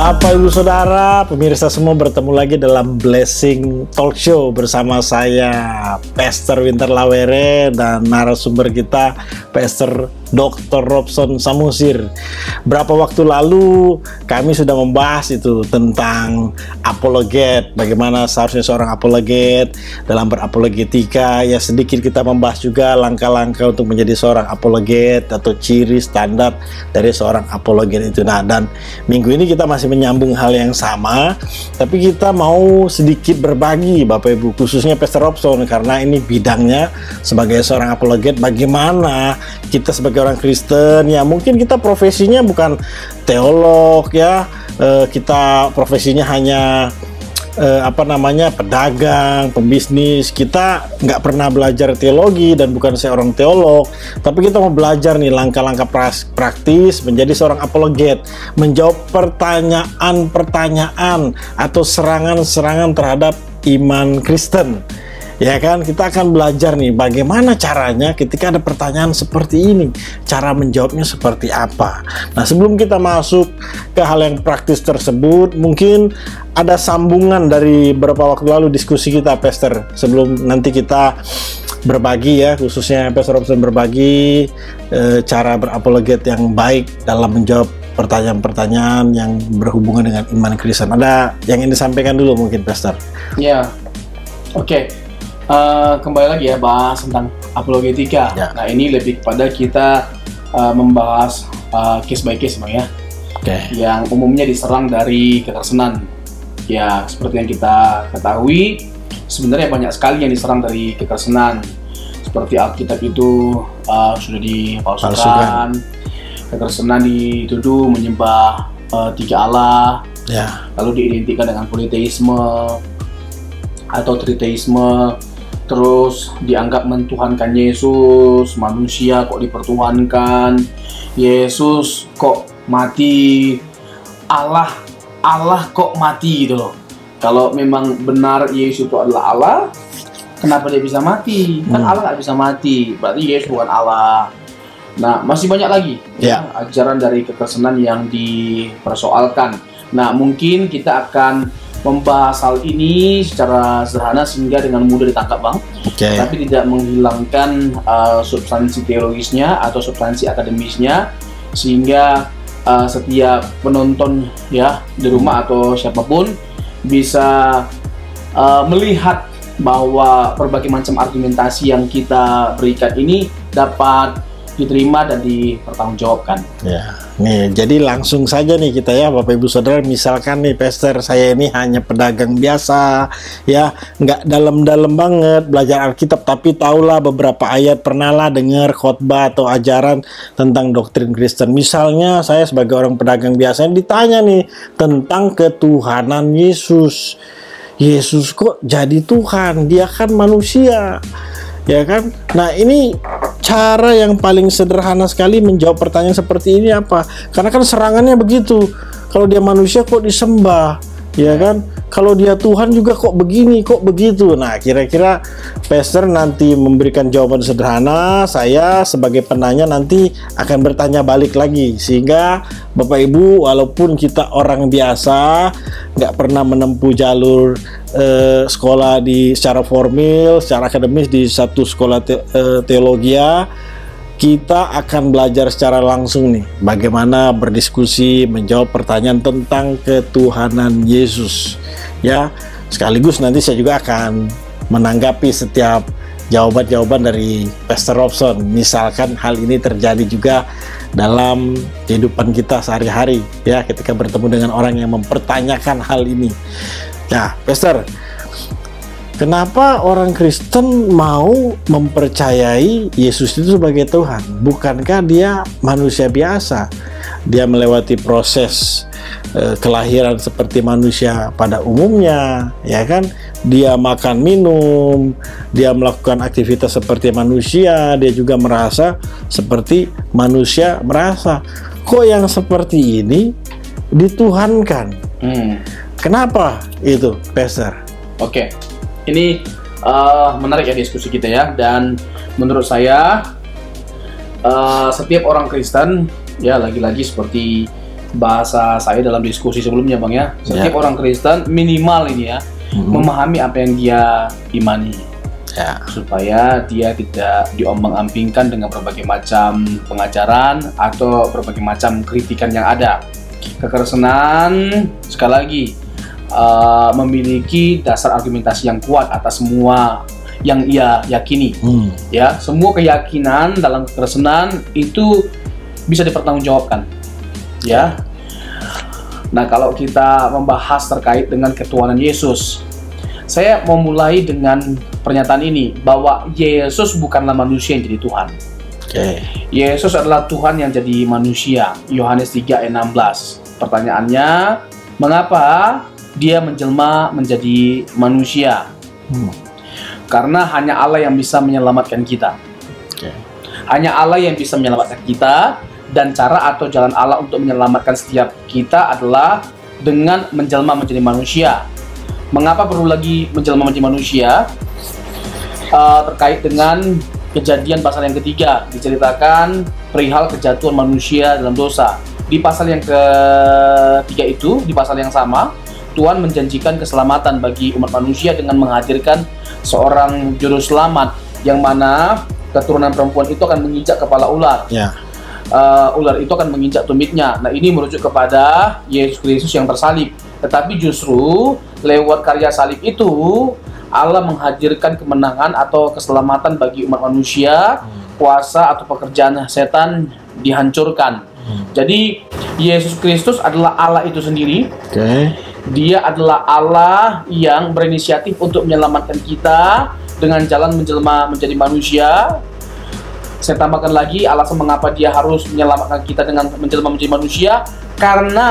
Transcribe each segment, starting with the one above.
Bapak, Ibu, Saudara, pemirsa semua, bertemu lagi dalam Blessing Talk Show bersama saya, Pastor Winter Lawere, dan narasumber kita, Pastor Dr. Robson Samusir. Berapa waktu lalu kami sudah membahas itu tentang apologet, bagaimana seharusnya seorang apologet dalam berapologetika. Ya, sedikit kita membahas juga langkah-langkah untuk menjadi seorang apologet atau ciri standar dari seorang apologet itu. Nah, dan minggu ini kita masih menyambung hal yang sama, tapi kita mau sedikit berbagi, Bapak Ibu, khususnya Pastor Robson, karena ini bidangnya sebagai seorang apologet. Bagaimana kita sebagai orang Kristen, ya mungkin kita profesinya bukan teolog, ya kita profesinya hanya pedagang, pembisnis. Kita nggak pernah belajar teologi dan bukan seorang teolog, tapi kita mau belajar nih langkah-langkah praktis menjadi seorang apologet, menjawab pertanyaan-pertanyaan atau serangan-serangan terhadap iman Kristen. Ya kan, kita akan belajar nih bagaimana caranya ketika ada pertanyaan seperti ini, cara menjawabnya seperti apa. Nah, sebelum kita masuk ke hal yang praktis tersebut, mungkin ada sambungan dari beberapa waktu lalu diskusi kita, Pastor, sebelum nanti kita berbagi, ya, khususnya Pastor Robson berbagi cara berapologet yang baik dalam menjawab pertanyaan-pertanyaan yang berhubungan dengan iman Kristen. Ada yang ingin disampaikan dulu mungkin, Pastor? Ya, oke. Kembali lagi ya, bahas tentang apologetika. Ya. Nah, ini lebih kepada kita membahas case by case, Bang, ya. Yang umumnya diserang dari kekerasan. Ya, seperti yang kita ketahui, sebenarnya banyak sekali yang diserang dari kekerasan. Seperti Alkitab itu sudah dipalsukan. Kekerasan dituduh menyembah tiga Allah. Ya. Lalu diidentikan dengan politeisme atau triteisme. Terus dianggap mentuhankan Yesus, manusia kok dipertuhankan, Yesus kok mati, Allah kok mati gitu loh. Kalau memang benar Yesus itu adalah Allah, kenapa dia bisa mati? Kan Allah nggak bisa mati, berarti Yesus bukan Allah. Nah, masih banyak lagi ya, ajaran dari kekristenan yang dipersoalkan. Nah, mungkin kita akan membahas hal ini secara sederhana sehingga dengan mudah ditangkap, Bang. Tapi tidak menghilangkan substansi teologisnya atau substansi akademisnya, sehingga setiap penonton ya di rumah atau siapapun bisa melihat bahwa berbagai macam argumentasi yang kita berikan ini dapat diterima dan dipertanggungjawabkan. Ya, nih jadi langsung saja nih kita ya, Bapak Ibu Saudara. Misalkan nih, Pastor, saya ini hanya pedagang biasa, ya nggak dalam-dalam banget belajar Alkitab, tapi tahulah beberapa ayat, pernah lah dengar khotbah atau ajaran tentang doktrin Kristen. Misalnya saya sebagai orang pedagang biasa ditanya nih tentang ketuhanan Yesus. Yesus kok jadi Tuhan? Dia kan manusia, ya kan? Nah, ini cara yang paling sederhana sekali menjawab pertanyaan seperti ini apa? Karena kan serangannya begitu. Kalau dia manusia kok disembah, ya kan? Kalau dia Tuhan juga kok begini, kok begitu. Nah, kira-kira Pastor nanti memberikan jawaban sederhana. Saya sebagai penanya nanti akan bertanya balik lagi, sehingga Bapak Ibu, walaupun kita orang biasa, nggak pernah menempuh jalur sekolah secara formal, secara akademis di satu sekolah teologia, kita akan belajar secara langsung nih bagaimana berdiskusi, menjawab pertanyaan tentang ketuhanan Yesus, ya. Sekaligus nanti saya juga akan menanggapi setiap jawaban-jawaban dari Pastor Robson. Misalkan hal ini terjadi juga dalam kehidupan kita sehari-hari, ya, ketika bertemu dengan orang yang mempertanyakan hal ini. Nah, Pastor, kenapa orang Kristen mau mempercayai Yesus itu sebagai Tuhan? Bukankah dia manusia biasa? Dia melewati proses kelahiran seperti manusia pada umumnya, ya kan? Dia makan minum, dia melakukan aktivitas seperti manusia, dia juga merasa seperti manusia merasa. Kok yang seperti ini dituhankan? Kenapa itu, Pastor? Oke, ini menarik ya diskusi kita ya. Dan menurut saya setiap orang Kristen, ya lagi-lagi seperti bahasa saya dalam diskusi sebelumnya Bang ya, setiap orang Kristen minimal ini ya memahami apa yang dia imani, supaya dia tidak diombang-ambingkan dengan berbagai macam pengajaran atau berbagai macam kritikan yang ada. Kekristenan sekali lagi memiliki dasar argumentasi yang kuat atas semua yang ia yakini. Ya, semua keyakinan dalam kekristenan itu bisa dipertanggungjawabkan. Ya. Nah, kalau kita membahas terkait dengan ketuhanan Yesus, saya mau mulai dengan pernyataan ini bahwa Yesus bukanlah manusia yang jadi Tuhan. Yesus adalah Tuhan yang jadi manusia. Yohanes 3 ayat 16. Pertanyaannya, mengapa dia menjelma menjadi manusia? Karena hanya Allah yang bisa menyelamatkan kita. Hanya Allah yang bisa menyelamatkan kita, dan cara atau jalan Allah untuk menyelamatkan setiap kita adalah dengan menjelma menjadi manusia. Mengapa perlu lagi menjelma menjadi manusia? Terkait dengan Kejadian pasal yang ketiga, diceritakan perihal kejatuhan manusia dalam dosa. Di pasal yang ketiga itu, di pasal yang sama, Tuhan menjanjikan keselamatan bagi umat manusia dengan menghadirkan seorang juru selamat, yang mana keturunan perempuan itu akan menginjak kepala ular. Ular itu akan menginjak tumitnya. Nah, ini merujuk kepada Yesus Kristus yang tersalib. Tetapi justru lewat karya salib itu Allah menghadirkan kemenangan atau keselamatan bagi umat manusia. Kuasa atau pekerjaan setan dihancurkan. Jadi Yesus Kristus adalah Allah itu sendiri. Dia adalah Allah yang berinisiatif untuk menyelamatkan kita dengan jalan menjelma menjadi manusia. Saya tambahkan lagi alasan mengapa dia harus menyelamatkan kita dengan menjelma menjadi manusia, karena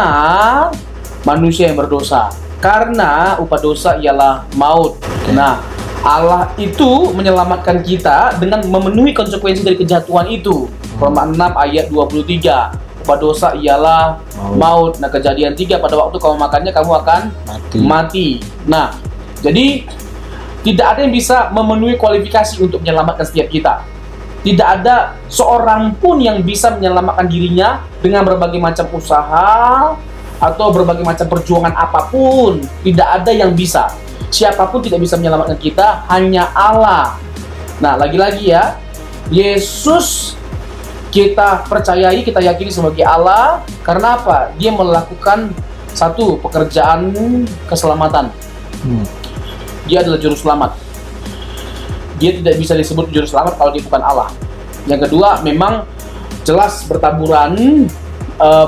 manusia yang berdosa. Karena upah dosa ialah maut. Nah, Allah itu menyelamatkan kita dengan memenuhi konsekuensi dari kejatuhan itu. Roma 6 ayat 23. Upah dosa ialah maut. Nah, Kejadian 3, pada waktu kamu makannya kamu akan mati. Nah, jadi tidak ada yang bisa memenuhi kualifikasi untuk menyelamatkan setiap kita. Tidak ada seorang pun yang bisa menyelamatkan dirinya dengan berbagai macam usaha atau berbagai macam perjuangan apapun. Tidak ada yang bisa. Siapapun tidak bisa menyelamatkan kita, hanya Allah. Nah, lagi-lagi ya, Yesus kita percayai, kita yakini sebagai Allah. Karena apa? Dia melakukan satu pekerjaan keselamatan. Dia adalah juru selamat. Dia tidak bisa disebut juru selamat kalau dia bukan Allah. Yang kedua, memang jelas bertaburan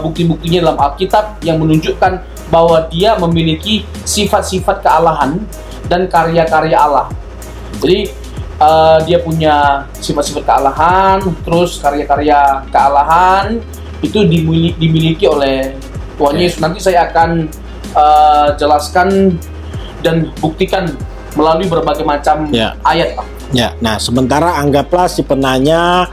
bukti-buktinya dalam Alkitab yang menunjukkan bahwa dia memiliki sifat-sifat kealahan dan karya-karya Allah. Jadi dia punya sifat-sifat kealahan, terus karya-karya kealahan itu dimiliki oleh Tuhan Yesus. Nanti saya akan jelaskan dan buktikan melalui berbagai macam ayat. Nah, sementara anggaplah si penanya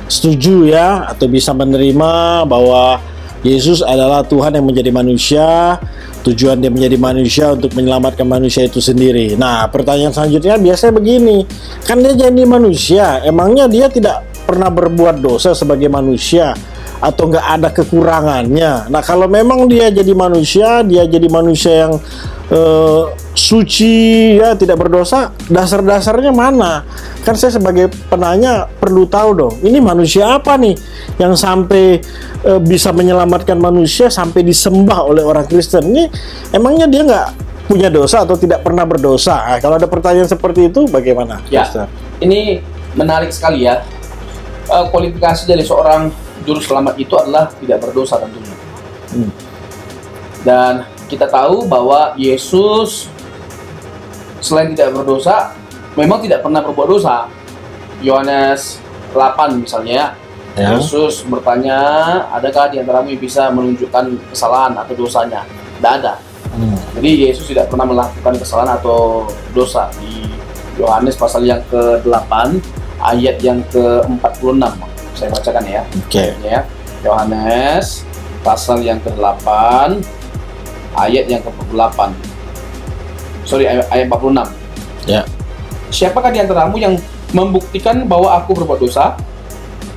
setuju ya, atau bisa menerima bahwa Yesus adalah Tuhan yang menjadi manusia. Tujuan dia menjadi manusia untuk menyelamatkan manusia itu sendiri. Nah, pertanyaan selanjutnya biasanya begini, kan dia jadi manusia, emangnya dia tidak pernah berbuat dosa sebagai manusia atau nggak ada kekurangannya? Nah, kalau memang dia jadi manusia yang suci ya, tidak berdosa, dasar-dasarnya mana? Kan saya sebagai penanya perlu tahu dong, ini manusia apa nih yang sampai bisa menyelamatkan manusia sampai disembah oleh orang Kristen? Ini emangnya dia nggak punya dosa atau tidak pernah berdosa? Nah, kalau ada pertanyaan seperti itu bagaimana? Ya, ini menarik sekali ya. Kualifikasi dari seorang juru selamat itu adalah tidak berdosa tentunya. Dan kita tahu bahwa Yesus selain tidak berdosa, memang tidak pernah berbuat dosa. Yohanes 8 misalnya, Yesus bertanya, adakah di antaramu yang bisa menunjukkan kesalahan atau dosanya? Tidak ada. Jadi Yesus tidak pernah melakukan kesalahan atau dosa. Di Yohanes pasal yang ke-8 ayat yang ke-46, saya bacakan ya. Ya, Yohanes pasal yang ke-8 ayat yang ke-48. Ayat 46. Ya. Siapakah di antaramu yang membuktikan bahwa aku berbuat dosa?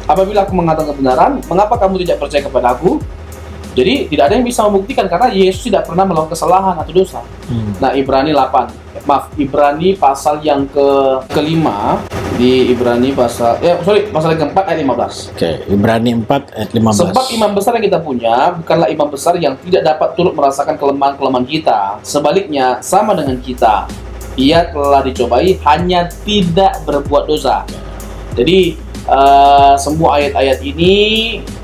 Apabila aku mengatakan kebenaran, mengapa kamu tidak percaya kepada aku? Jadi tidak ada yang bisa membuktikan karena Yesus tidak pernah melakukan kesalahan atau dosa. Nah, Ibrani pasal yang kelima, di Ibrani pasal pasal yang keempat ayat 15. Oke, Ibrani 4 ayat 15. Sebab imam besar yang kita punya bukanlah imam besar yang tidak dapat turut merasakan kelemahan-kelemahan kita. Sebaliknya, sama dengan kita, ia telah dicobai, hanya tidak berbuat dosa. Jadi semua ayat-ayat ini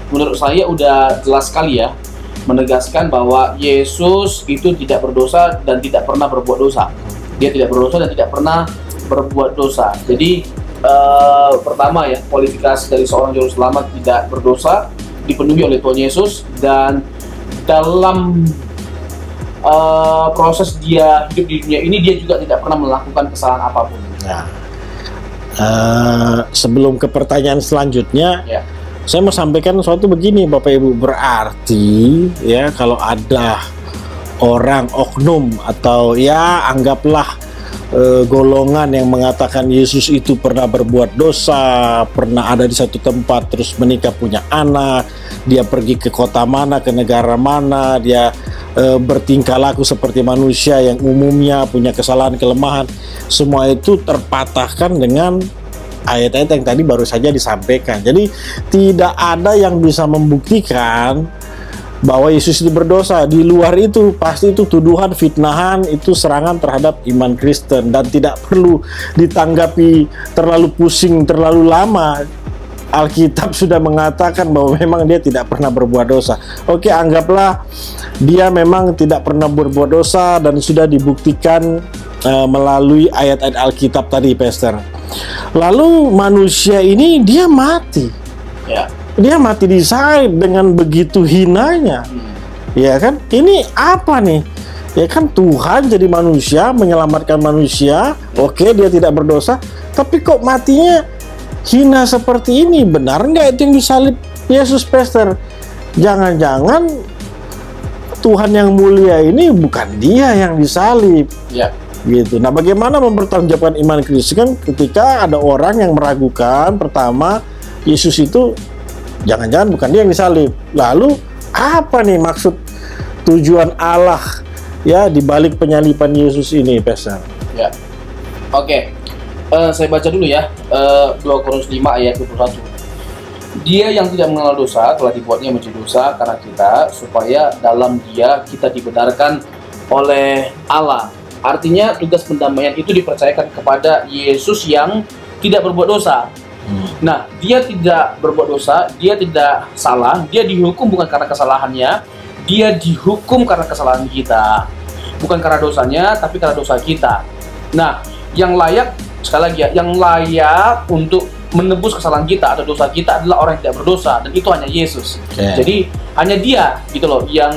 menurut saya udah jelas sekali ya, menegaskan bahwa Yesus itu tidak berdosa dan tidak pernah berbuat dosa. Dia tidak berdosa dan tidak pernah berbuat dosa. Jadi pertama ya, kualifikasi dari seorang juru selamat tidak berdosa dipenuhi oleh Tuhan Yesus, dan dalam proses dia hidup di dunia ini dia juga tidak pernah melakukan kesalahan apapun. Nah, sebelum ke pertanyaan selanjutnya, saya mau sampaikan sesuatu begini, Bapak Ibu. Berarti ya, kalau ada orang oknum atau ya anggaplah golongan yang mengatakan Yesus itu pernah berbuat dosa, pernah ada di satu tempat terus menikah punya anak, dia pergi ke kota mana, ke negara mana, dia bertingkah laku seperti manusia yang umumnya punya kesalahan, kelemahan, semua itu terpatahkan dengan ayat-ayat yang tadi baru saja disampaikan. Jadi tidak ada yang bisa membuktikan bahwa Yesus itu berdosa. Di luar itu pasti itu tuduhan, fitnahan, itu serangan terhadap iman Kristen, dan tidak perlu ditanggapi terlalu pusing, terlalu lama. Alkitab sudah mengatakan bahwa memang dia tidak pernah berbuat dosa. Oke, anggaplah dia memang tidak pernah berbuat dosa dan sudah dibuktikan melalui ayat-ayat Alkitab tadi, Pastor. Lalu manusia ini dia mati. Ya. Dia mati disalib dengan begitu hinanya. Ya kan? Ini apa nih? Ya kan, Tuhan jadi manusia, menyelamatkan manusia. Oke, dia tidak berdosa, tapi kok matinya hina seperti ini? Benar nggak itu yang disalib Yesus, Pastor? Jangan-jangan Tuhan yang mulia ini bukan dia yang disalib. Ya. Gitu. Nah, bagaimana mempertanggungjawabkan iman Kristen ketika ada orang yang meragukan, pertama, Yesus itu jangan-jangan bukan dia yang disalib. Lalu apa nih maksud tujuan Allah ya di balik penyaliban Yesus ini, Pastor? Ya. Oke. Saya baca dulu ya, 2 Korintus 5 ayat 21. Dia yang tidak mengenal dosa telah dibuatnya menjadi dosa karena kita, supaya dalam dia kita dibenarkan oleh Allah. Artinya tugas pendamaian itu dipercayakan kepada Yesus yang tidak berbuat dosa. Nah, dia tidak berbuat dosa, dia tidak salah, dia dihukum bukan karena kesalahannya, dia dihukum karena kesalahan kita. Bukan karena dosanya, tapi karena dosa kita. Nah, yang layak, sekali lagi ya, yang layak untuk menebus kesalahan kita atau dosa kita adalah orang yang tidak berdosa, dan itu hanya Yesus. Jadi hanya dia gitu loh yang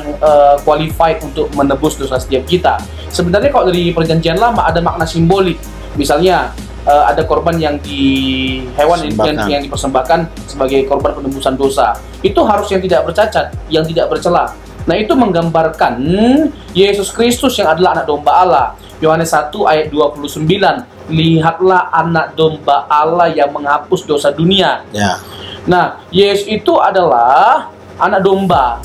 qualified untuk menebus dosa setiap kita. Sebenarnya kalau dari perjanjian lama ada makna simbolik. Misalnya ada korban yang hewan yang dipersembahkan sebagai korban penebusan dosa. Itu harus yang tidak bercacat, yang tidak bercela. Nah, itu menggambarkan Yesus Kristus yang adalah anak domba Allah. Yohanes 1 ayat 29. Lihatlah anak domba Allah yang menghapus dosa dunia. Ya. Nah, Yesus itu adalah anak domba.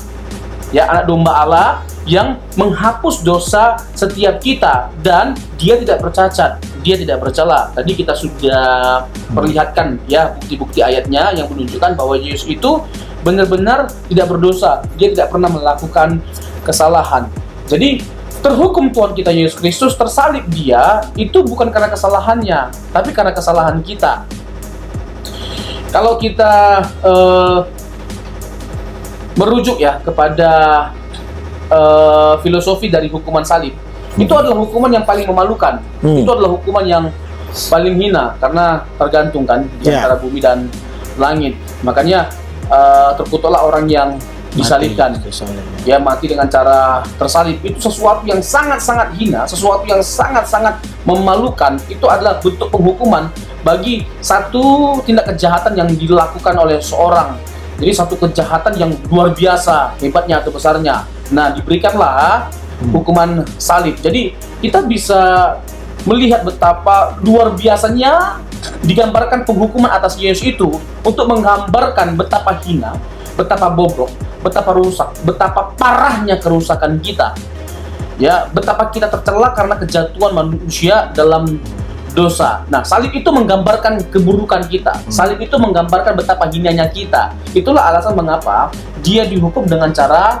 Ya, anak domba Allah yang menghapus dosa setiap kita, dan dia tidak bercacat, dia tidak bercela. Tadi kita sudah perlihatkan ya bukti-bukti ayatnya yang menunjukkan bahwa Yesus itu benar-benar tidak berdosa, dia tidak pernah melakukan kesalahan. Jadi terhukum Tuhan kita Yesus Kristus, tersalib dia itu bukan karena kesalahannya, tapi karena kesalahan kita. Kalau kita merujuk ya kepada filosofi dari hukuman salib, itu adalah hukuman yang paling memalukan. Itu adalah hukuman yang paling hina karena tergantung kan di antara bumi dan langit. Makanya terkutuklah orang yang disalibkan. Ya, mati dengan cara tersalib. Itu sesuatu yang sangat-sangat hina, sesuatu yang sangat-sangat memalukan. Itu adalah bentuk penghukuman bagi satu tindak kejahatan yang dilakukan oleh seorang. Jadi satu kejahatan yang luar biasa hebatnya atau besarnya. Nah, diberikanlah hukuman salib. Jadi kita bisa melihat betapa luar biasanya digambarkan penghukuman atas Yesus itu untuk menggambarkan betapa hina, betapa bobrok, betapa rusak, betapa parahnya kerusakan kita. Ya, betapa kita tercela karena kejatuhan manusia dalam dosa. Nah, salib itu menggambarkan keburukan kita. Salib itu menggambarkan betapa hinanya kita. Itulah alasan mengapa dia dihukum dengan cara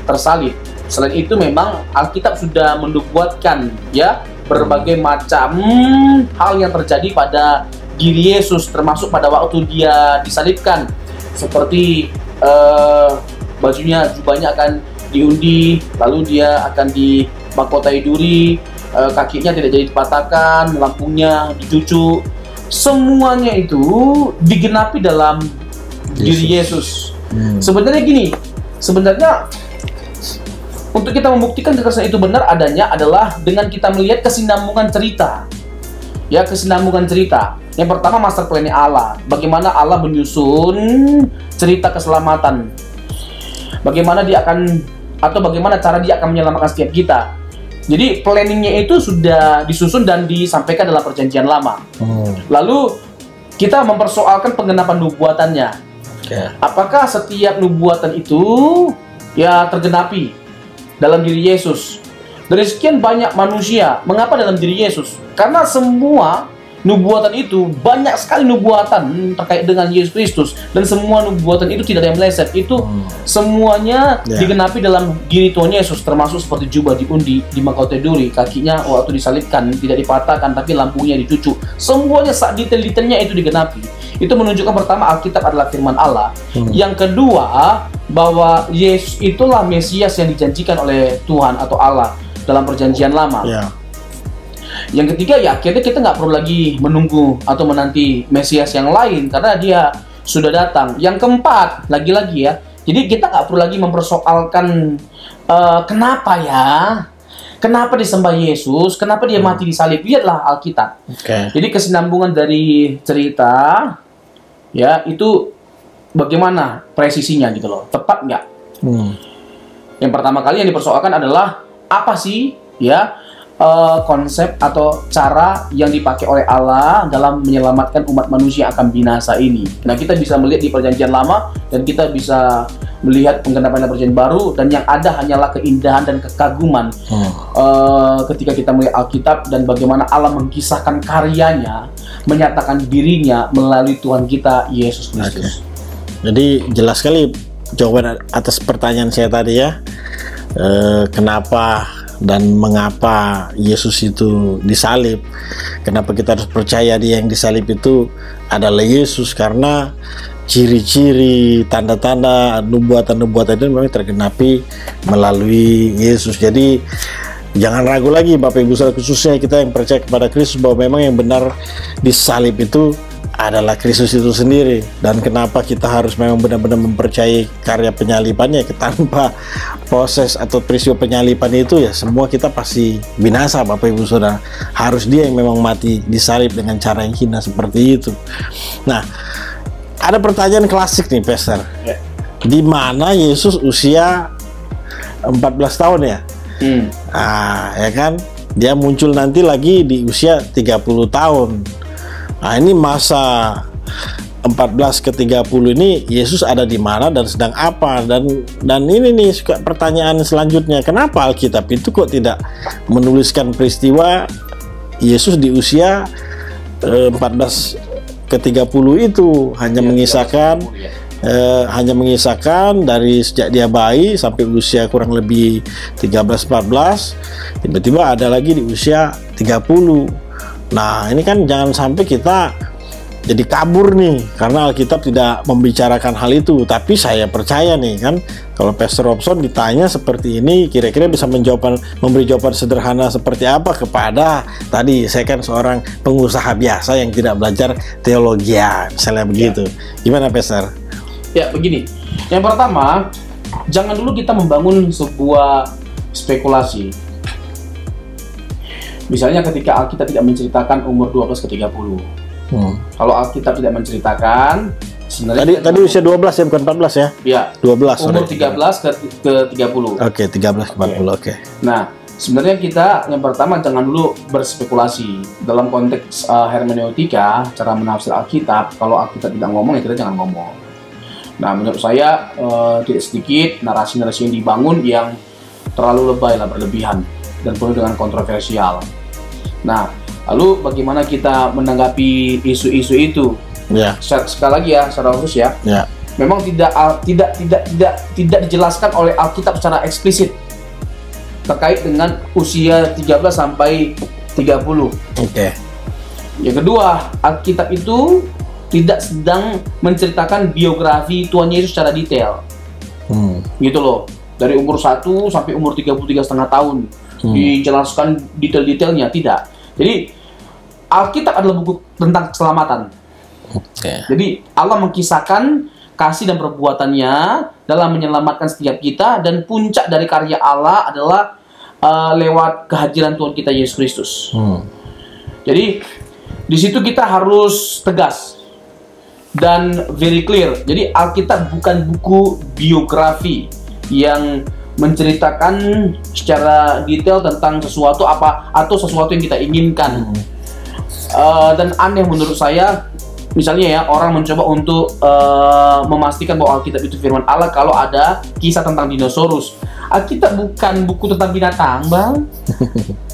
tersalib. Selain itu memang Alkitab sudah menubuatkan ya berbagai macam hal yang terjadi pada diri Yesus, termasuk pada waktu dia disalibkan. Seperti bajunya, jubahnya akan diundi, lalu dia akan dimahkotai duri, kakinya tidak jadi dipatahkan, lambungnya dicucuk. Semuanya itu digenapi dalam diri Yesus. Sebenarnya gini, sebenarnya untuk kita membuktikan kekerasan itu benar adanya adalah dengan kita melihat kesinambungan cerita. Ya, kesinambungan cerita. Yang pertama, master plan Allah. Bagaimana Allah menyusun cerita keselamatan. Bagaimana dia akan, atau bagaimana cara dia akan menyelamatkan setiap kita. Jadi planningnya itu sudah disusun dan disampaikan dalam perjanjian lama. Lalu kita mempersoalkan penggenapan nubuatannya. Apakah setiap nubuatan itu ya tergenapi dalam diri Yesus? Dari sekian banyak manusia, mengapa dalam diri Yesus? Karena semua nubuatan itu, banyak sekali nubuatan terkait dengan Yesus Kristus, dan semua nubuatan itu tidak ada yang meleset. Itu semuanya digenapi dalam diri Tuhan Yesus, termasuk seperti jubah diundi, dimahkotai duri, kakinya waktu disalibkan tidak dipatahkan tapi lampunya dicucuk. Semuanya detail-detailnya itu digenapi. Itu menunjukkan pertama Alkitab adalah firman Allah. Yang kedua, bahwa Yesus itulah Mesias yang dijanjikan oleh Tuhan atau Allah dalam perjanjian lama. Yang ketiga, ya akhirnya kita nggak perlu lagi menunggu atau menanti Mesias yang lain karena dia sudah datang. Yang keempat, lagi-lagi ya, jadi kita nggak perlu lagi mempersoalkan kenapa ya, kenapa disembah Yesus, kenapa dia mati disalib. Lihatlah Alkitab. Jadi kesinambungan dari cerita, ya itu bagaimana presisinya gitu loh, tepat nggak? Yang pertama kali yang dipersoalkan adalah apa sih ya konsep atau cara yang dipakai oleh Allah dalam menyelamatkan umat manusia yang akan binasa ini. Nah, kita bisa melihat di perjanjian lama dan kita bisa melihat penggenapan perjanjian baru, dan yang ada hanyalah keindahan dan kekaguman ketika kita melihat Alkitab dan bagaimana Allah mengisahkan karyanya, menyatakan dirinya melalui Tuhan kita Yesus Kristus. Jadi jelas sekali jawaban atas pertanyaan saya tadi ya, kenapa dan mengapa Yesus itu disalib. Kenapa kita harus percaya dia yang disalib itu adalah Yesus, karena ciri-ciri, tanda-tanda, nubuatan-nubuatan itu memang tergenapi melalui Yesus. Jadi jangan ragu lagi Bapak Ibu Saudara, khususnya kita yang percaya kepada Kristus, bahwa memang yang benar disalib itu adalah Kristus itu sendiri. Dan kenapa kita harus memang benar-benar mempercayai karya penyalibannya? Tanpa proses atau peristiwa penyaliban itu ya semua kita pasti binasa Bapak Ibu Saudara. Harus dia yang memang mati disalib dengan cara yang hina seperti itu. Nah, ada pertanyaan klasik nih Pastor, di mana Yesus usia 14 tahun ya? Nah, ya kan, dia muncul nanti lagi di usia 30 tahun. Nah, ini masa 14 ke 30 ini Yesus ada di mana dan sedang apa? Dan ini nih suka pertanyaan selanjutnya, kenapa Alkitab itu kok tidak menuliskan peristiwa Yesus di usia 14 ke 30 itu, hanya mengisahkan dari sejak dia bayi sampai usia kurang lebih 13-14, tiba-tiba ada lagi di usia 30. Nah, ini kan jangan sampai kita jadi kabur nih karena Alkitab tidak membicarakan hal itu. Tapi saya percaya nih kan, kalau Pastor Robson ditanya seperti ini, kira-kira bisa memberi jawaban sederhana seperti apa kepada, tadi saya kan seorang pengusaha biasa yang tidak belajar teologi, misalnya begitu. Gimana Pastor? Ya begini, yang pertama, jangan dulu kita membangun sebuah spekulasi. Misalnya ketika Alkitab tidak menceritakan umur 12 ke 30. Kalau Alkitab tidak menceritakan, sebenarnya tadi usia 12 ya, bukan 14 ya? Iya. 12. Umur 13 ke 30. Oke, 13 ke 40. Oke. Nah, sebenarnya kita yang pertama jangan dulu berspekulasi dalam konteks hermeneutika, cara menafsir Alkitab. Kalau Alkitab tidak ngomong ya kita jangan ngomong. Nah, menurut saya tidak sedikit narasi-narasi yang dibangun yang terlalu lebay lah, berlebihan dan penuh dengan kontroversial. Nah, lalu bagaimana kita menanggapi isu-isu itu? Ya. Sekali lagi ya, secara khusus ya. Memang tidak dijelaskan oleh Alkitab secara eksplisit terkait dengan usia 13 sampai 30. Oke. Yang kedua, Alkitab itu tidak sedang menceritakan biografi Tuhan Yesus secara detail. Gitu loh. Dari umur 1 sampai umur 33,5 tahun. Dijelaskan detail-detailnya, tidak. Jadi, Alkitab adalah buku tentang keselamatan. Jadi, Allah mengisahkan kasih dan perbuatannya dalam menyelamatkan setiap kita, dan puncak dari karya Allah adalah lewat kehadiran Tuhan kita Yesus Kristus. Jadi di situ kita harus tegas dan very clear. Jadi Alkitab bukan buku biografi yang menceritakan secara detail tentang sesuatu atau sesuatu yang kita inginkan. Dan aneh menurut saya, misalnya ya, orang mencoba untuk memastikan bahwa Alkitab itu firman Allah kalau ada kisah tentang dinosaurus. Alkitab bukan buku tentang binatang, Bang.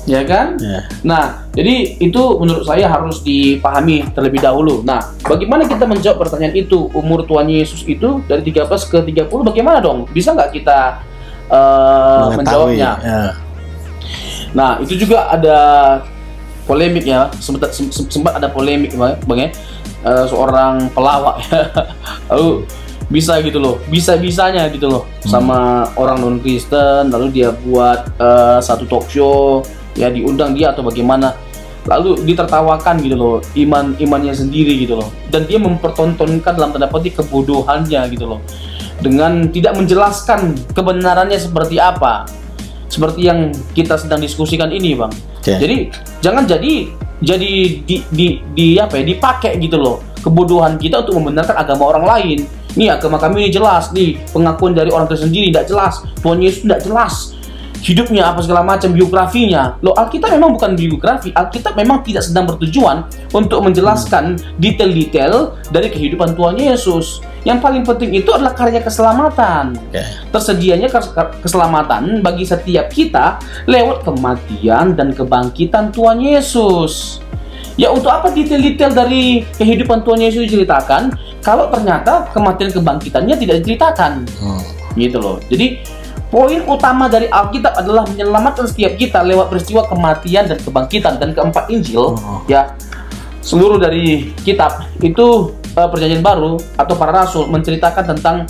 Ya kan? Nah, jadi itu menurut saya harus dipahami terlebih dahulu. Nah, bagaimana kita menjawab pertanyaan itu? Umur Tuhan Yesus itu dari 13 ke 30, bagaimana dong? Bisa nggak kita menjawabnya? Nah, itu juga ada polemik ya. Sempat ada polemik, Bang ya. Seorang pelawak ya. Lalu bisa gitu loh, bisa-bisanya gitu loh sama orang non-Kristen, lalu dia buat satu talk show ya, diundang dia atau bagaimana, lalu ditertawakan gitu loh, imannya sendiri gitu loh, dan dia mempertontonkan dalam tanda petik kebodohannya gitu loh, dengan tidak menjelaskan kebenarannya seperti apa, seperti yang kita sedang diskusikan ini, Bang. Jadi jangan dipakai gitu loh kebodohan kita untuk membenarkan agama orang lain. Nih, agama kami ini jelas, nih pengakuan dari orang tersendiri tidak jelas, Tuhan Yesus tidak jelas, hidupnya apa segala macam, biografinya. Loh, Alkitab memang bukan biografi. Alkitab memang tidak sedang bertujuan untuk menjelaskan detail-detail dari kehidupan Tuhan Yesus. Yang paling penting itu adalah karya keselamatan. Tersedianya keselamatan bagi setiap kita lewat kematian dan kebangkitan Tuhan Yesus. Ya, untuk apa detail-detail dari kehidupan Tuhan Yesus diceritakan kalau ternyata kematian kebangkitannya tidak diceritakan? Gitu loh. Jadi poin utama dari Alkitab adalah menyelamatkan setiap kita lewat peristiwa kematian dan kebangkitan. Dan keempat Injil, ya, seluruh dari kitab itu Perjanjian Baru atau para rasul menceritakan tentang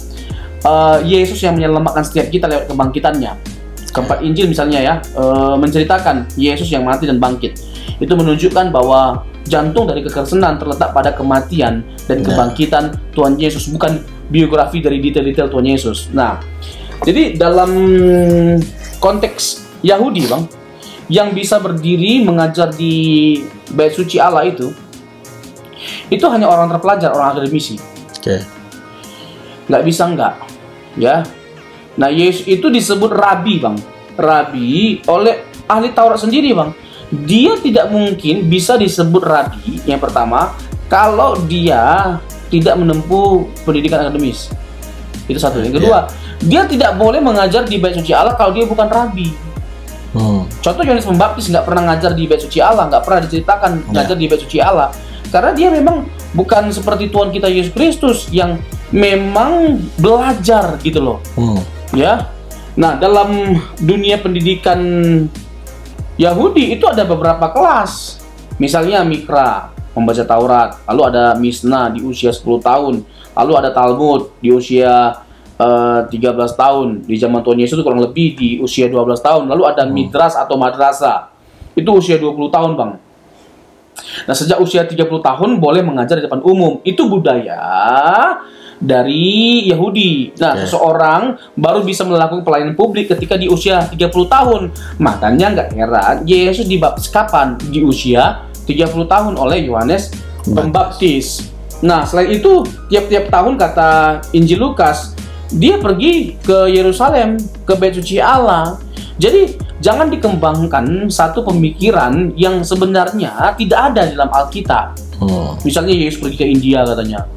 Yesus yang menyelamatkan setiap kita lewat kebangkitannya. Keempat Injil misalnya ya, menceritakan Yesus yang mati dan bangkit. Itu menunjukkan bahwa jantung dari kekristenan terletak pada kematian dan kebangkitan Tuhan Yesus, bukan biografi dari detail-detail Tuhan Yesus. Nah, jadi dalam konteks Yahudi, Bang, yang bisa berdiri mengajar di bait suci Allah itu hanya orang terpelajar, orang akademisi. Nggak bisa nggak, ya. Nah, Yesus itu disebut rabi, Bang. Rabi oleh ahli Taurat sendiri, Bang. Dia tidak mungkin bisa disebut rabi, yang pertama, kalau dia tidak menempuh pendidikan akademis. Itu satu. Yang kedua, dia tidak boleh mengajar di bait suci Allah kalau dia bukan rabi. Contoh, Yohanes Pembaptis nggak pernah ngajar di bait suci Allah, nggak pernah diceritakan ngajar di bait suci Allah, karena dia memang bukan seperti Tuhan kita Yesus Kristus yang memang belajar gitu loh. Ya. Nah, dalam dunia pendidikan Yahudi itu ada beberapa kelas. Misalnya Mikra, membaca Taurat, lalu ada Misna di usia 10 tahun, lalu ada Talmud di usia 13 tahun. Di zaman Tuhan Yesus itu kurang lebih di usia 12 tahun. Lalu ada Midras atau Madrasah, itu usia 20 tahun, Bang. Nah, sejak usia 30 tahun boleh mengajar di depan umum. Itu budaya dari Yahudi. Nah, seseorang baru bisa melakukan pelayanan publik ketika di usia 30 tahun. Makanya nggak heran Yesus dibaptis kapan? Di usia 30 tahun oleh Yohanes Pembaptis. Nah, selain itu, tiap-tiap tahun kata Injil Lukas, dia pergi ke Yerusalem, ke bait suci Allah. Jadi, jangan dikembangkan satu pemikiran yang sebenarnya tidak ada dalam Alkitab. Misalnya Yesus pergi ke India katanya.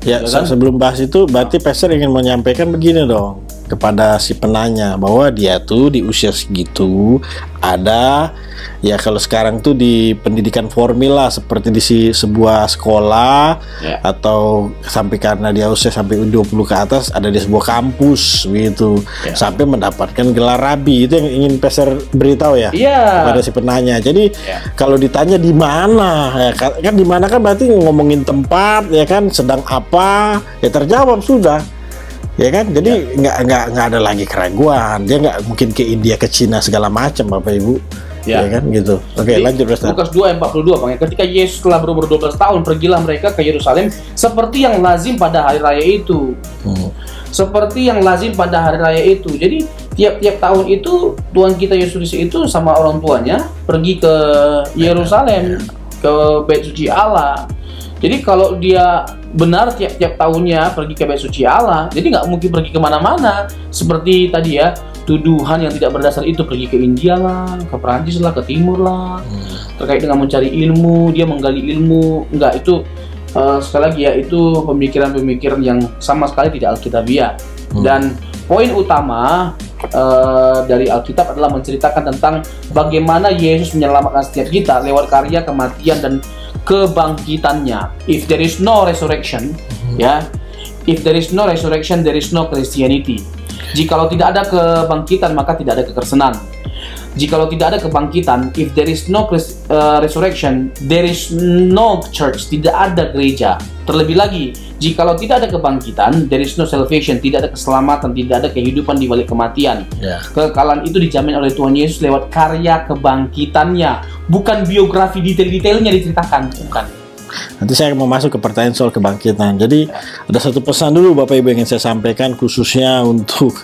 Ya, kan? Sebelum bahas itu, berarti Pastor ingin menyampaikan begini dong kepada si penanya, bahwa dia tuh di usia segitu ada, ya kalau sekarang tuh di pendidikan formal lah, seperti di sebuah sekolah, atau sampai karena dia usia sampai 20 ke atas ada di sebuah kampus gitu, sampai mendapatkan gelar rabi. Itu yang ingin Pastor beritahu ya kepada si penanya. Jadi kalau ditanya di mana, ya kan di mana kan berarti ngomongin tempat, ya kan, sedang apa, ya terjawab sudah. Ya kan, jadi nggak ada lagi keraguan. Dia nggak mungkin ke India, ke Cina segala macam, Bapak Ibu. Ya kan gitu. Oke, lanjut Pastor. Lukas 2:42, Bang. Ketika Yesus telah berumur 12 tahun, pergilah mereka ke Yerusalem seperti yang lazim pada hari raya itu. Seperti yang lazim pada hari raya itu. Jadi tiap-tiap tahun itu Tuhan kita Yesus itu sama orang tuanya pergi ke Yerusalem, ke Bait Suci Allah. Jadi kalau dia benar tiap-tiap tahunnya pergi ke Bait Suci Allah, jadi nggak mungkin pergi kemana-mana. Seperti tadi ya, tuduhan yang tidak berdasar itu, pergi ke India lah, ke Perancis lah, ke Timur lah, terkait dengan mencari ilmu, dia menggali ilmu. Enggak, itu sekali lagi ya, itu pemikiran-pemikiran yang sama sekali tidak alkitabiah. Dan poin utama dari Alkitab adalah menceritakan tentang bagaimana Yesus menyelamatkan setiap kita lewat karya kematian dan kebangkitannya. If there is no resurrection, if there is no resurrection, there is no Christianity. Jikalau tidak ada kebangkitan, maka tidak ada kekristenan. Jikalau tidak ada kebangkitan, if there is no resurrection, there is no church, tidak ada gereja. Terlebih lagi, jikalau tidak ada kebangkitan, there is no salvation, tidak ada keselamatan, tidak ada kehidupan di balik kematian. Kekekalan itu dijamin oleh Tuhan Yesus lewat karya kebangkitannya, bukan biografi detail-detailnya diceritakan, bukan. Nanti saya mau masuk ke pertanyaan soal kebangkitan. Jadi ada satu pesan dulu Bapak Ibu yang ingin saya sampaikan, khususnya untuk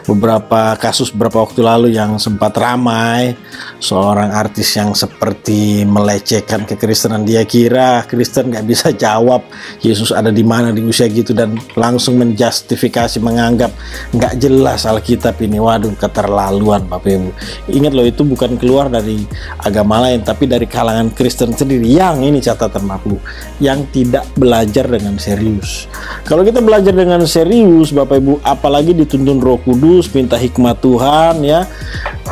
beberapa kasus beberapa waktu lalu yang sempat ramai. Seorang artis yang seperti melecehkan kekristenan. Dia kira Kristen nggak bisa jawab Yesus ada di mana di usia gitu, dan langsung menjustifikasi, menganggap nggak jelas Alkitab ini. Waduh, keterlaluan Bapak Ibu. Ingat loh, itu bukan keluar dari agama lain, tapi dari kalangan Kristen sendiri. Yang ini catatan Bapak, yang tidak belajar dengan serius. Kalau kita belajar dengan serius Bapak Ibu, apalagi dituntun Roh Kudus, minta hikmat Tuhan, ya,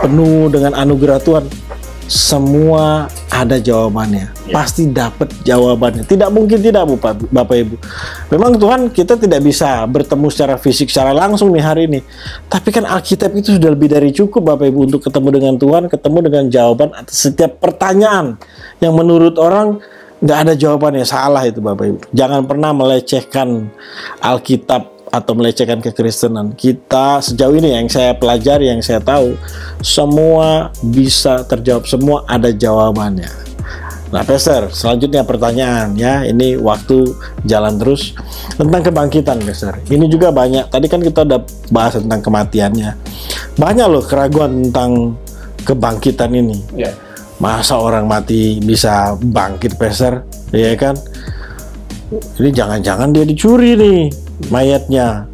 penuh dengan anugerah Tuhan, semua ada jawabannya. Pasti dapat jawabannya. Tidak mungkin tidak Bapak Ibu. Memang Tuhan kita tidak bisa bertemu secara fisik, secara langsung nih hari ini. Tapi kan Alkitab itu sudah lebih dari cukup Bapak Ibu untuk ketemu dengan Tuhan, ketemu dengan jawaban atas setiap pertanyaan yang menurut orang nggak ada jawabannya. Salah itu Bapak Ibu. Jangan pernah melecehkan Alkitab atau melecehkan kekristenan. Kita sejauh ini yang saya pelajari, yang saya tahu, semua bisa terjawab, semua ada jawabannya. Nah Pastor, selanjutnya pertanyaan ya, ini waktu jalan terus, tentang kebangkitan Pastor. Ini juga banyak, tadi kan kita udah bahas tentang kematiannya. Banyak loh keraguan tentang kebangkitan ini. Masa orang mati bisa bangkit Pastor, ya kan? Ini jangan-jangan dia dicuri nih mayatnya.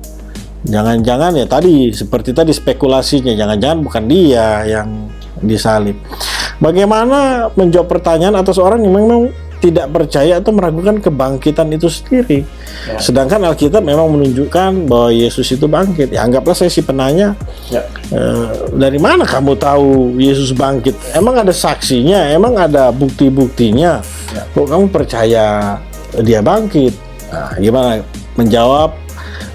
Jangan-jangan ya tadi, seperti tadi spekulasinya, jangan-jangan bukan dia yang disalib. Bagaimana menjawab pertanyaan atas orang yang memang tidak percaya atau meragukan kebangkitan itu sendiri? Sedangkan Alkitab memang menunjukkan bahwa Yesus itu bangkit. Ya, anggaplah saya si penanya, dari mana kamu tahu Yesus bangkit? Emang ada saksinya? Emang ada bukti-buktinya? Kok kamu percaya dia bangkit? Nah, gimana menjawab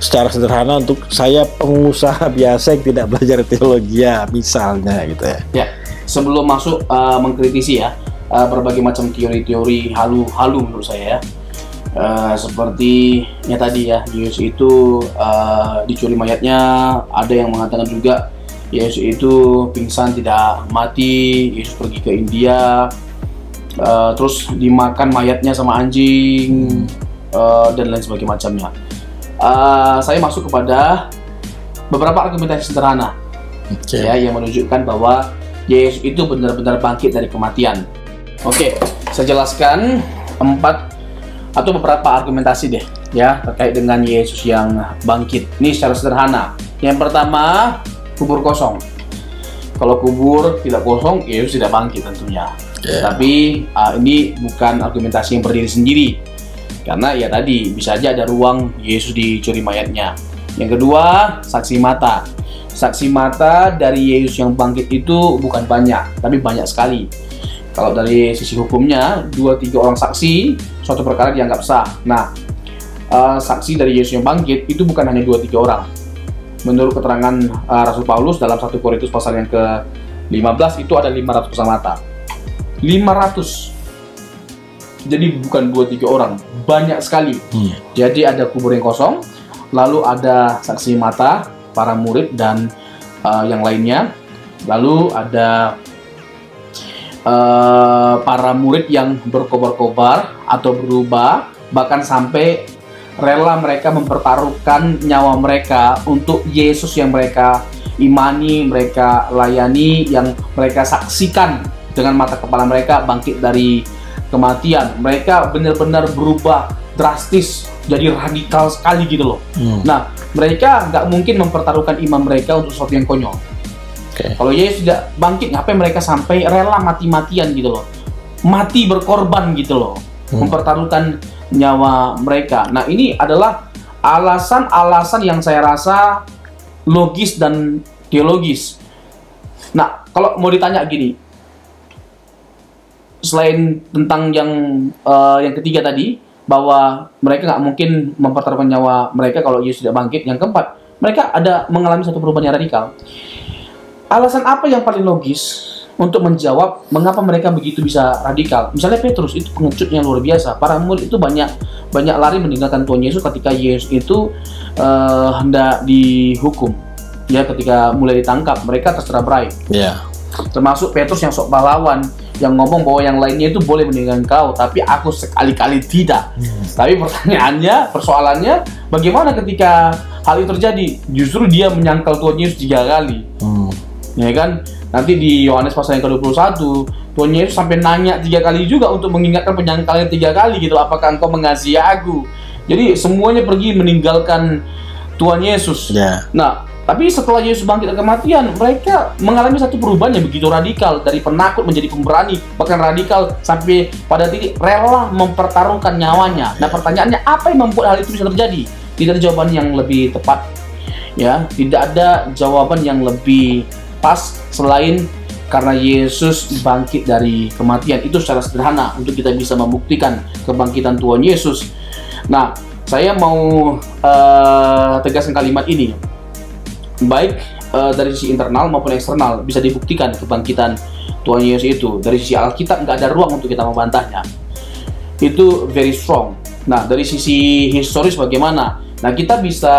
secara sederhana untuk saya pengusaha biasa yang tidak belajar teologi ya, misalnya gitu ya. Sebelum masuk mengkritisi ya, berbagai macam teori-teori halu menurut saya ya. Seperti yang tadi ya, Yesus itu dicuri mayatnya. Ada yang mengatakan juga Yesus itu pingsan tidak mati, Yesus pergi ke India, terus dimakan mayatnya sama anjing, dan lain sebagainya macamnya. Saya masuk kepada beberapa argumentasi sederhana ya, yang menunjukkan bahwa Yesus itu benar-benar bangkit dari kematian. Saya jelaskan beberapa argumentasi deh ya terkait dengan Yesus yang bangkit. Ini secara sederhana. Yang pertama, kubur kosong. Kalau kubur tidak kosong, Yesus tidak bangkit tentunya. Tapi ini bukan argumentasi yang berdiri sendiri. Karena ya tadi bisa aja ada ruang Yesus dicuri mayatnya. Yang kedua, saksi mata. Saksi mata dari Yesus yang bangkit itu bukan banyak, tapi banyak sekali. Kalau dari sisi hukumnya, 2-3 orang saksi, suatu perkara dianggap sah. Nah, saksi dari Yesus yang bangkit itu bukan hanya 2-3 orang. Menurut keterangan Rasul Paulus dalam 1 Korintus pasal yang ke-15 itu ada 500 pesamata. 500. Jadi bukan 2-3 orang, banyak sekali. Jadi ada kubur yang kosong, lalu ada saksi mata, para murid dan yang lainnya. Lalu ada para murid yang berkobar-kobar atau berubah, bahkan sampai rela mereka mempertaruhkan nyawa mereka untuk Yesus yang mereka imani, mereka layani, yang mereka saksikan dengan mata kepala mereka bangkit dari kematian. Mereka benar-benar berubah drastis, jadi radikal sekali gitu loh. Nah, mereka nggak mungkin mempertaruhkan iman mereka untuk sesuatu yang konyol. Kalau Yesus tidak bangkit, ngapain mereka sampai rela mati-matian gitu loh, mati berkorban gitu loh, mempertaruhkan nyawa mereka. Nah, ini adalah alasan-alasan yang saya rasa logis dan teologis. Nah, kalau mau ditanya gini, selain tentang yang ketiga tadi, bahwa mereka nggak mungkin mempertaruhkan nyawa mereka kalau Yesus tidak bangkit. Yang keempat, mereka ada mengalami satu perubahan yang radikal. Alasan apa yang paling logis untuk menjawab mengapa mereka begitu bisa radikal? Misalnya Petrus itu pengecutnya luar biasa. Para murid itu banyak lari meninggalkan Tuhan Yesus ketika Yesus itu hendak dihukum. Ya, ketika mulai ditangkap, mereka terserah berai. Termasuk Petrus yang sok pahlawan, yang ngomong bahwa yang lainnya itu boleh meninggalkan kau, tapi aku sekali-kali tidak. Tapi persoalannya, bagaimana ketika hal itu terjadi? Justru dia menyangkal Tuhan Yesus 3 kali. Ya kan? Nanti di Yohanes pasal yang ke-21, Tuhan Yesus sampai nanya 3 kali juga untuk mengingatkan penyangkalnya 3 kali gitu. Apakah engkau mengasihi aku? Jadi semuanya pergi meninggalkan Tuhan Yesus. Nah, tapi setelah Yesus bangkit dari kematian, mereka mengalami satu perubahan yang begitu radikal, dari penakut menjadi pemberani, bahkan radikal sampai pada titik rela mempertaruhkan nyawanya. Nah, pertanyaannya, apa yang membuat hal itu bisa terjadi? Tidak ada jawaban yang lebih tepat, ya. Tidak ada jawaban yang lebih pas selain karena Yesus bangkit dari kematian. Itu secara sederhana untuk kita bisa membuktikan kebangkitan Tuhan Yesus. Nah, saya mau tegaskan kalimat ini. Baik dari sisi internal maupun eksternal bisa dibuktikan kebangkitan Tuhan Yesus itu. Dari sisi Alkitab nggak ada ruang untuk kita membantahnya. Itu very strong. Nah, dari sisi historis bagaimana? Nah, kita bisa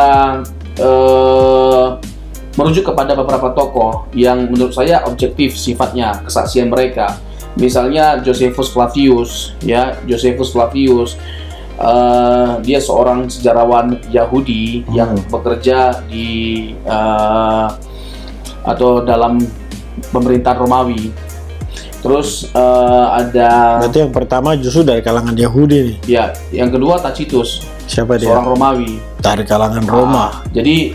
merujuk kepada beberapa tokoh yang menurut saya objektif sifatnya, kesaksian mereka. Misalnya Josephus Flavius, ya, Josephus Flavius. Dia seorang sejarawan Yahudi yang bekerja di atau dalam pemerintahan Romawi. Terus ada. Berarti yang pertama justru dari kalangan Yahudi nih. Ya, yang kedua Tacitus. Siapa dia? Seorang Romawi. Dari kalangan Roma. Jadi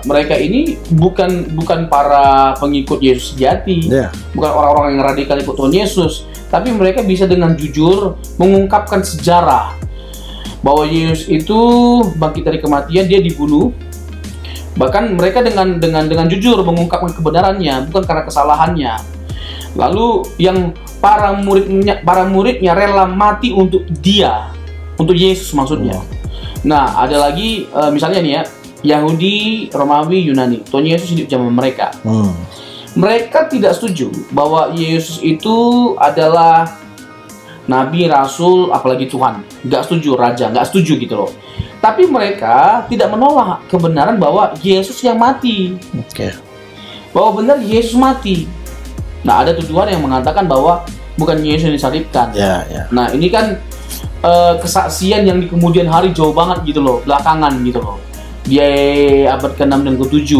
mereka ini bukan para pengikut Yesus sejati, bukan orang-orang yang radikal ikut Tuhan Yesus. Tapi mereka bisa dengan jujur mengungkapkan sejarah bahwa Yesus itu bangkit dari kematian, dia dibunuh. Bahkan mereka dengan jujur mengungkapkan kebenarannya, bukan karena kesalahannya. Lalu yang para muridnya rela mati untuk dia, untuk Yesus maksudnya. Nah, ada lagi misalnya nih ya, Yahudi, Romawi, Yunani. Tuhan Yesus hidup zaman mereka. Mereka tidak setuju bahwa Yesus itu adalah nabi, rasul, apalagi Tuhan. Nggak setuju, raja, nggak setuju gitu loh. Tapi mereka tidak menolak kebenaran bahwa Yesus yang mati. Bahwa benar Yesus mati. Nah, ada tuduhan yang mengatakan bahwa bukan Yesus yang disalibkan. Nah, ini kan kesaksian yang di kemudian hari jauh banget gitu loh, belakangan gitu loh. Dia abad ke-6 dan ke-7.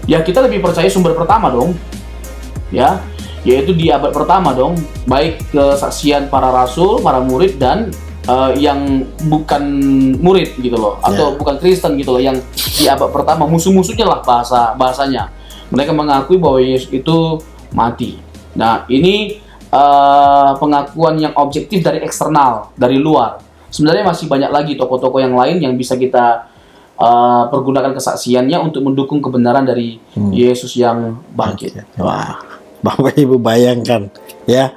Ya, kita lebih percaya sumber pertama dong, ya, yaitu di abad pertama dong, baik kesaksian para rasul, para murid, dan yang bukan murid gitu loh, atau bukan Kristen gitu loh, yang di abad pertama, musuh-musuhnya lah bahasanya. Mereka mengakui bahwa Yesus itu mati. Nah, ini pengakuan yang objektif dari eksternal, dari luar. Sebenarnya masih banyak lagi tokoh-tokoh yang lain yang bisa kita pergunakan kesaksiannya untuk mendukung kebenaran dari Yesus yang bangkit. Wah, Bapak Ibu bayangkan ya,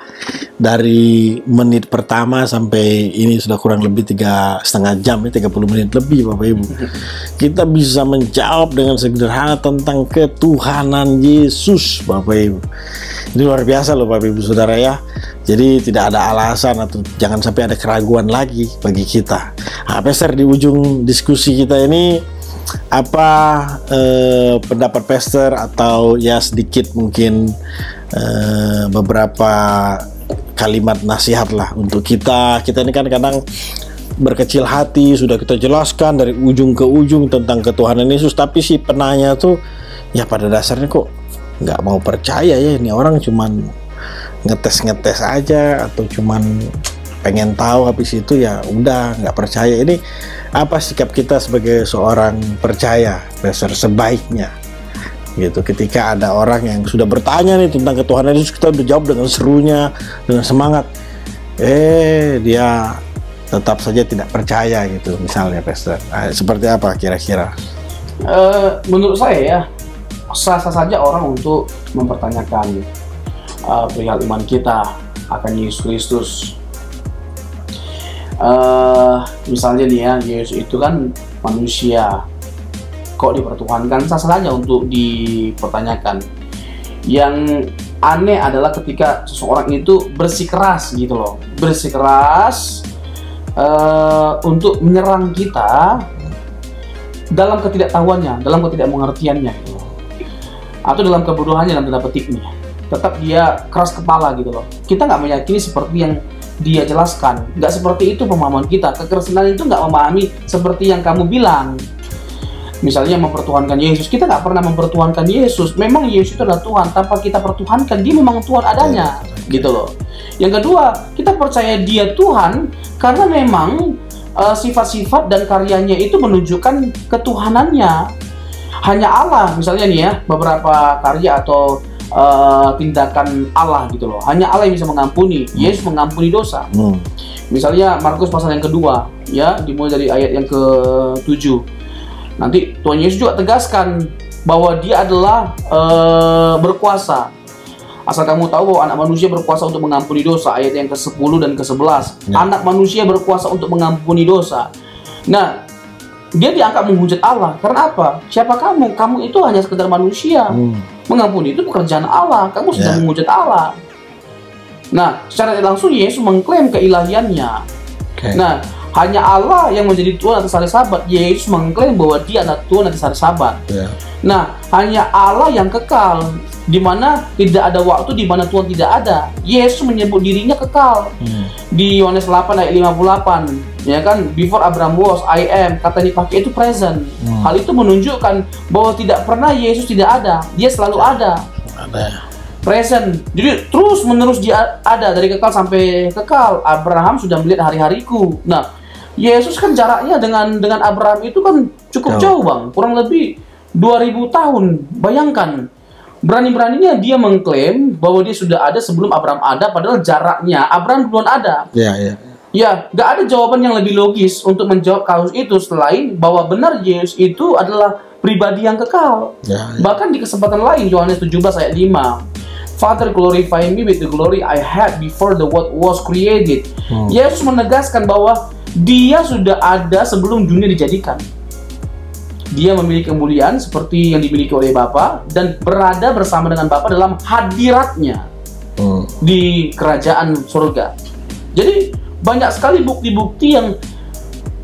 dari menit pertama sampai ini sudah kurang lebih 3,5 jam, 30 menit lebih Bapak Ibu. Kita bisa menjawab dengan sederhana tentang ketuhanan Yesus Bapak Ibu. Ini luar biasa loh Bapak Ibu Saudara ya. Jadi tidak ada alasan atau jangan sampai ada keraguan lagi bagi kita. Nah, Pastor, di ujung diskusi kita ini apa pendapat Pastor atau ya sedikit mungkin beberapa kalimat nasihat lah untuk kita ini kan kadang berkecil hati, sudah kita jelaskan dari ujung ke ujung tentang ketuhanan Yesus, tapi si penanya tuh ya pada dasarnya kok nggak mau percaya ya, ini orang cuman ngetes aja atau cuman pengen tahu, habis itu ya udah nggak percaya. Ini apa sikap kita sebagai seorang percaya, Pastor, sebaiknya gitu ketika ada orang yang sudah bertanya nih tentang ketuhanan Yesus, kita udah jawab dengan serunya, dengan semangat, dia tetap saja tidak percaya gitu misalnya, Pastor. Nah, seperti apa kira-kira? Menurut saya ya, sah-sah saja orang untuk mempertanyakan perihal iman kita akan Yesus Kristus. Misalnya nih ya, Yesus itu kan manusia, kok dipertuhankan? Sah-sah saja untuk dipertanyakan. Yang aneh adalah ketika seseorang itu bersikeras gitu loh, bersikeras untuk menyerang kita dalam ketidaktahuannya, dalam ketidakmengertiannya gitu loh, atau dalam kebodohannya dalam tanda petiknya. Tetap dia keras kepala gitu loh. Kita nggak meyakini seperti yang dia jelaskan. Nggak seperti itu pemahaman kita. Kekristenan itu nggak memahami seperti yang kamu bilang. Misalnya mempertuhankan Yesus. Kita nggak pernah mempertuhankan Yesus. Memang Yesus itu adalah Tuhan. Tanpa kita pertuhankan, dia memang Tuhan adanya. Gitu loh. Yang kedua, kita percaya dia Tuhan karena memang sifat-sifat dan karyanya itu menunjukkan ketuhanannya. Hanya Allah, misalnya nih ya, beberapa karya atau tindakan Allah gitu loh. Hanya Allah yang bisa mengampuni. Yesus mengampuni dosa. Misalnya Markus pasal yang kedua, ya, dimulai dari ayat yang ke-7. Nanti Tuhan Yesus juga tegaskan bahwa dia adalah berkuasa. Asal kamu tahu bahwa anak manusia berkuasa untuk mengampuni dosa, ayat yang ke-10 dan ke-11. Anak manusia berkuasa untuk mengampuni dosa. Nah, dia diangkat menghujat Allah. Karena apa? Siapa kamu? Kamu itu hanya sekedar manusia. Mengampuni itu pekerjaan Allah. Kamu sedang menghujat Allah. Nah, secara langsung Yesus mengklaim keilahiannya. Nah, hanya Allah yang menjadi Tuhan atas hari Sabat. Yesus mengklaim bahwa dia adalah Tuhan atas hari Sabat. Nah, hanya Allah yang kekal, di mana tidak ada waktu, di mana Tuhan tidak ada. Yesus menyebut dirinya kekal. Di Yohanes 8 ayat 58, ya kan, before Abraham was, I am, kata dipakai itu present. Hal itu menunjukkan bahwa tidak pernah Yesus tidak ada. Dia selalu ada. Present. Jadi terus menerus dia ada dari kekal sampai kekal. Abraham sudah melihat hari-hariku. Nah, Yesus kan jaraknya dengan Abraham itu kan cukup jauh, Bang. Kurang lebih 2000 tahun. Bayangkan. Berani-beraninya dia mengklaim bahwa dia sudah ada sebelum Abraham ada, padahal jaraknya Abraham belum ada. Ya, nggak ada jawaban yang lebih logis untuk menjawab kasus itu selain bahwa benar Yesus itu adalah pribadi yang kekal. Bahkan di kesempatan lain, Yohanes 17 ayat 5, Father, glorify me with the glory I had before the world was created. Yesus menegaskan bahwa dia sudah ada sebelum dunia dijadikan. Dia memiliki kemuliaan seperti yang dimiliki oleh Bapa dan berada bersama dengan Bapa dalam hadiratnya di kerajaan surga. Jadi banyak sekali bukti-bukti yang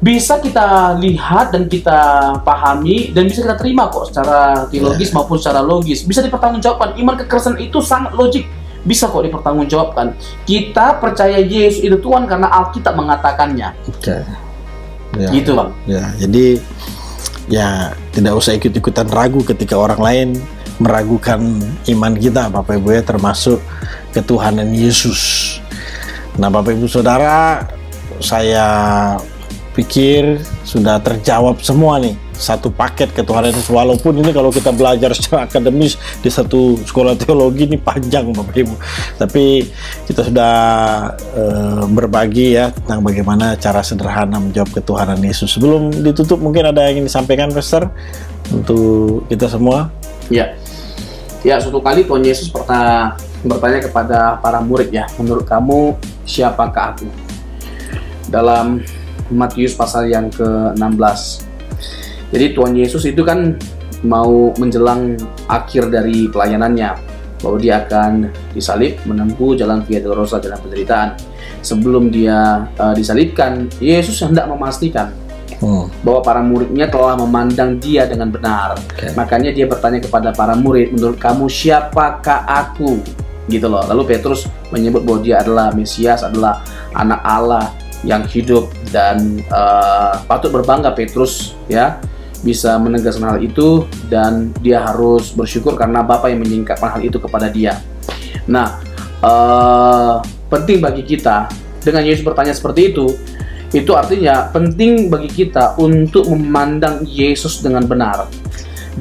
bisa kita lihat dan kita pahami dan bisa kita terima kok secara teologis maupun secara logis. Bisa dipertanggungjawabkan. Iman kekristenan itu sangat logik. Bisa kok dipertanggungjawabkan. Kita percaya Yesus itu Tuhan karena Alkitab mengatakannya. Gitu, Bang. Jadi ya tidak usah ikut-ikutan ragu ketika orang lain meragukan iman kita, Bapak Ibu ya, termasuk ketuhanan Yesus. Nah, Bapak Ibu Saudara, saya pikir sudah terjawab semua nih, satu paket ketuhanan Yesus. Walaupun ini kalau kita belajar secara akademis di satu sekolah teologi ini panjang Bapak Ibu, tapi kita sudah berbagi ya tentang bagaimana cara sederhana menjawab ketuhanan Yesus. Sebelum ditutup mungkin ada yang ingin disampaikan Pastor untuk kita semua? Ya, suatu kali Tuhan Yesus pernah bertanya kepada para murid ya, menurut kamu siapakah aku? Dalam Matius pasal yang ke-16. Jadi Tuhan Yesus itu kan mau menjelang akhir dari pelayanannya, bahwa dia akan disalib, menempuh jalan Via Dolorosa, jalan penderitaan. Sebelum dia disalibkan, Yesus hendak memastikan bahwa para muridnya telah memandang dia dengan benar. Makanya dia bertanya kepada para murid, menurut kamu siapakah aku? Gitu loh. Lalu Petrus menyebut bahwa dia adalah Mesias, adalah anak Allah yang hidup, dan patut berbangga Petrus ya bisa menegaskan hal itu, dan dia harus bersyukur karena Bapa yang menyingkapkan hal itu kepada dia. Nah, penting bagi kita dengan Yesus bertanya seperti itu artinya penting bagi kita untuk memandang Yesus dengan benar.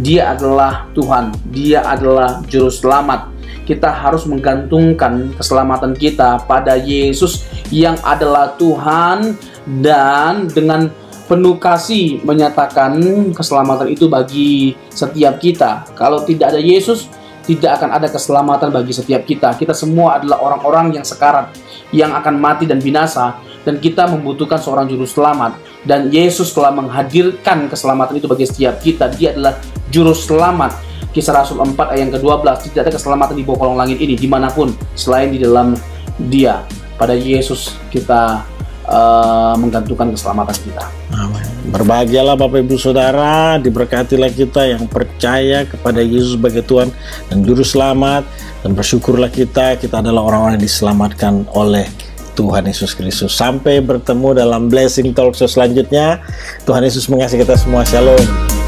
Dia adalah Tuhan, dia adalah juru selamat. Kita harus menggantungkan keselamatan kita pada Yesus yang adalah Tuhan, dan dengan penuh kasih menyatakan keselamatan itu bagi setiap kita. Kalau tidak ada Yesus, tidak akan ada keselamatan bagi setiap kita. Kita semua adalah orang-orang yang sekarat, yang akan mati dan binasa, dan kita membutuhkan seorang juru selamat. Dan Yesus telah menghadirkan keselamatan itu bagi setiap kita. Dia adalah juru selamat. Kisah Rasul 4 ayat yang ke-12, tidak ada keselamatan di bawah kolong langit ini dimanapun selain di dalam Dia. Pada Yesus kita menggantungkan keselamatan kita. Amin. Berbahagialah Bapak Ibu Saudara, diberkatilah kita yang percaya kepada Yesus sebagai Tuhan dan Juru Selamat, dan bersyukurlah kita adalah orang-orang yang diselamatkan oleh Tuhan Yesus Kristus. Sampai bertemu dalam Blessing Talk Show selanjutnya. Tuhan Yesus mengasihi kita semua. Shalom.